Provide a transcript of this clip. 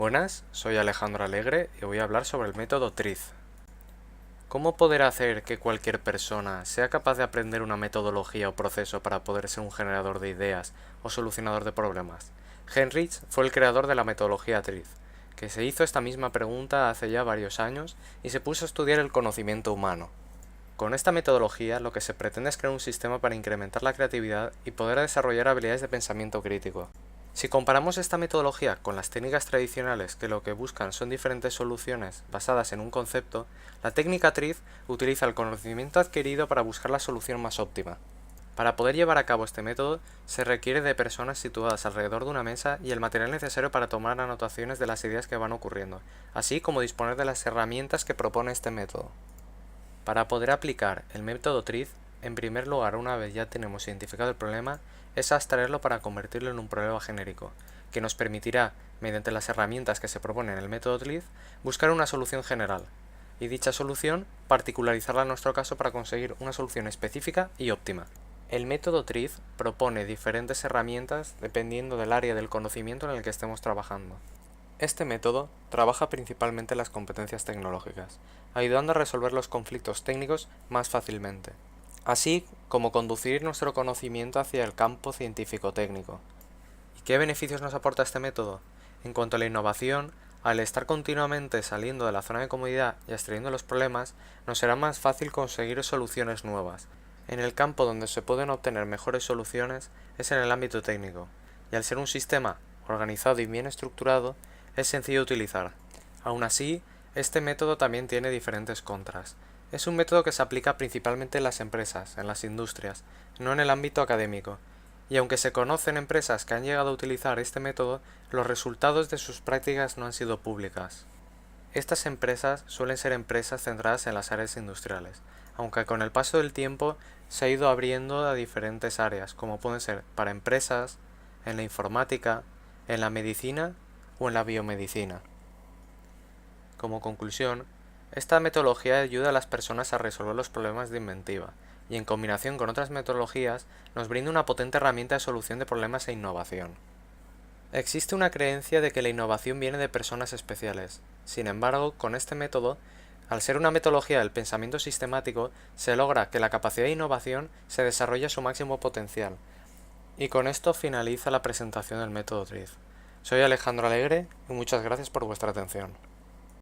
Buenas, soy Alejandro Alegre y voy a hablar sobre el método TRIZ. ¿Cómo poder hacer que cualquier persona sea capaz de aprender una metodología o proceso para poder ser un generador de ideas o solucionador de problemas? Heinrich fue el creador de la metodología TRIZ, que se hizo esta misma pregunta hace ya varios años y se puso a estudiar el conocimiento humano. Con esta metodología lo que se pretende es crear un sistema para incrementar la creatividad y poder desarrollar habilidades de pensamiento crítico. Si comparamos esta metodología con las técnicas tradicionales que lo que buscan son diferentes soluciones basadas en un concepto, la técnica TRIZ utiliza el conocimiento adquirido para buscar la solución más óptima. Para poder llevar a cabo este método se requiere de personas situadas alrededor de una mesa y el material necesario para tomar anotaciones de las ideas que van ocurriendo, así como disponer de las herramientas que propone este método. Para poder aplicar el método TRIZ, en primer lugar, una vez ya tenemos identificado el problema, es abstraerlo para convertirlo en un problema genérico, que nos permitirá, mediante las herramientas que se proponen en el método TRIZ, buscar una solución general, y dicha solución particularizarla en nuestro caso para conseguir una solución específica y óptima. El método TRIZ propone diferentes herramientas dependiendo del área del conocimiento en el que estemos trabajando. Este método trabaja principalmente las competencias tecnológicas, ayudando a resolver los conflictos técnicos más fácilmente, así como conducir nuestro conocimiento hacia el campo científico-técnico. ¿Y qué beneficios nos aporta este método? En cuanto a la innovación, al estar continuamente saliendo de la zona de comodidad y extrayendo los problemas, nos será más fácil conseguir soluciones nuevas. En el campo donde se pueden obtener mejores soluciones es en el ámbito técnico, y al ser un sistema organizado y bien estructurado, es sencillo de utilizar. Aún así, este método también tiene diferentes contras. Es un método que se aplica principalmente en las empresas, en las industrias, no en el ámbito académico, y aunque se conocen empresas que han llegado a utilizar este método, los resultados de sus prácticas no han sido públicas. Estas empresas suelen ser empresas centradas en las áreas industriales, aunque con el paso del tiempo se ha ido abriendo a diferentes áreas, como pueden ser para empresas, en la informática, en la medicina o en la biomedicina. Como conclusión, esta metodología ayuda a las personas a resolver los problemas de inventiva y en combinación con otras metodologías nos brinda una potente herramienta de solución de problemas e innovación. Existe una creencia de que la innovación viene de personas especiales. Sin embargo, con este método, al ser una metodología del pensamiento sistemático, se logra que la capacidad de innovación se desarrolle a su máximo potencial. Y con esto finaliza la presentación del método TRIZ. Soy Alejandro Alegre y muchas gracias por vuestra atención.